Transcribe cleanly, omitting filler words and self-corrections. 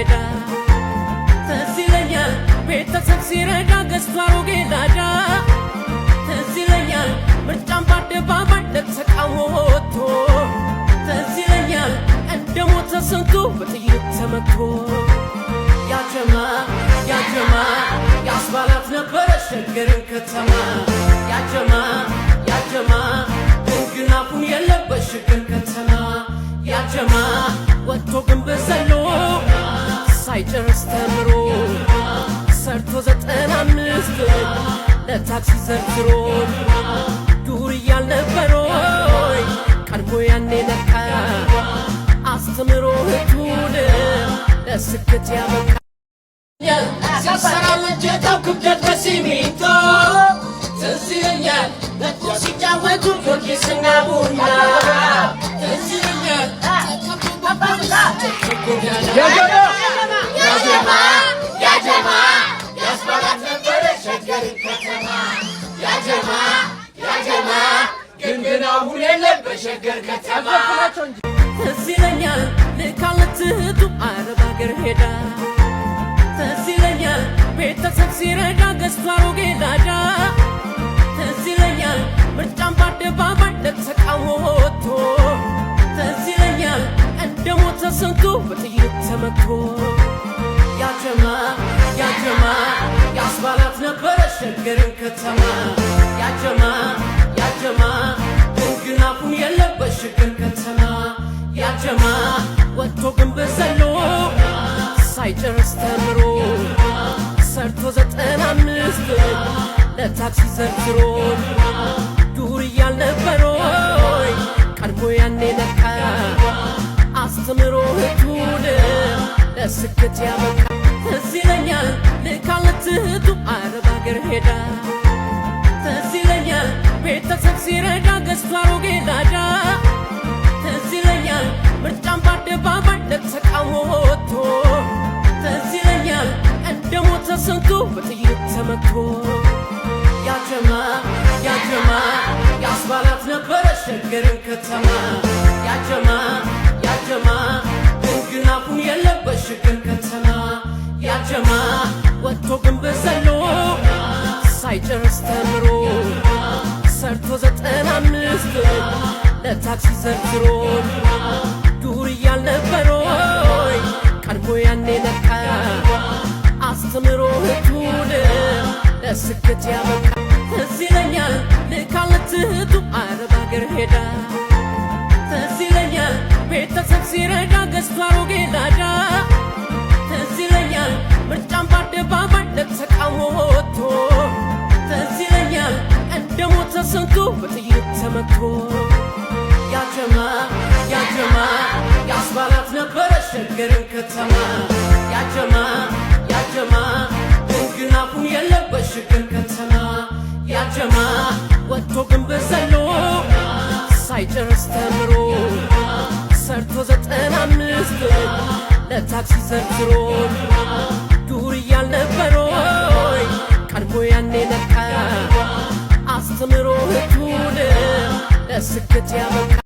ሄዳ ትዝ ይለኛል ቤተሰብ ሲረዳ ገዝቶ አሮጌ ላዳ ትዝ ይለኛል ምርጫን በአደባባይ ለተቃውሞ ወጥቶ ትዝ ይለኛል እንደ ሞተ ስንቱ በጥይት ተመቶ ያጀማ ያስባላት ነበረ ሸገርን ከተማ ያጀማ ግናፉን የለበት ሸገር ከተማ ያጀማ ወጥቶ ግንብ ዘሎ ሳይጨርስ ተምሮ ሰርቶ 95 ለታክሲ ዘርዝሮ ዱር እያልነበሮይ ቀድሞ ያኔ ነካ አስተምሮ ህቱን ለስኬት ያበቃ ሲሰራ መንጀታው ክብደት በሲሚንቶ ትዝ ይለኛል ሲጫወቱ ጊዮርጊስና ቡና ትዝ ይለኛል ያጀማ ያስባላት ነበረ ሸገርን ከተማ ያጀማ ግን አሁን የለም በሸገር ከተማ ትዝ ይለኛል ልካለት እህቱ አረብ አገር ሄዳ ትዝ ይለኛል ቤተሰብ ሲረዳ ገዝቶ አሮጌ ላዳ ትዝ ይለኛል ምርጫን በአደባባይ ለተቃውሞ ወጥቶ ትዝ ይለኛል እንደ ሞተ ስንቱ በጥይት ተመቶ ያጀማ ያስባላት ነበረ ሸገርን ከተማ ያጀማ ግናፉን የለበት ሸገር ከተማ ያጀማ ወጥቶ ግንብ ዘሎ ሳይጨርስ ተምሮ ሰርቶ 95 ለታክሲ ዘርዝሮ ዱር እያልነበሮይ ቀድሞ ያኔ ነካ አስተምሮ ህቱን ለስኬት ያበቃ ትዝ ይለኛል ልካለት እህቱ አረብ አገር ሄዳ ትዝ ይለኛል ቤተሰብ ሲረዳ ገዝቶ አሮጌ ላዳ ትዝ ይለኛል ምርጫን በአደባባይ ለተቃውሞ ወጥቶ ትዝ ይለኛል እንደ ሞተ ስንቱ በጥይት ተመቶ ያጀማ ያስባላት ነበረ ሸገርን ከተማ ያጀማ ግናፉን የለበት ሸገር ከተማ ያጀማ ወጥቶ ግንብ ዘሎ ሳይጨርስ ተምሮ ሰርቶ 95 ለታክሲ ዘርዝሮ ዱር እያልነበሮይ ቀድሞ ያኔ ነካ አስተምሮ ህቱን ለስኬት ያበቃ ትዝ ይለኛል ልካለት እህቱ አረብ አገር ሄዳ ትዝ ይለኛል ቤተሰብ ሲረዳ ገዝቶ አሮጌ ላዳ ትዝ ይለኛል ምርጫን በአደባባይ ለተቃውሞ ወጥቶ ትዝ ይለኛል እንደ ሞተ ስንቱ በጥይት ተመቶ ያጀማ ያስባላት ነበረ ሸገርን ከተማ ያጀማ ግናፉን የለበት ሸገር ከተማ ያጀማ ወጥቶ ግንብ ዘሎ ሳይጨርስ ተምሮ ሰርቶ 95 ለታክሲ ዘርዝሮ ዱር እያልነበሮይ ቀድሞ ያኔ ነካ አስተምሮ ህቱን ለስኬት ያበቃ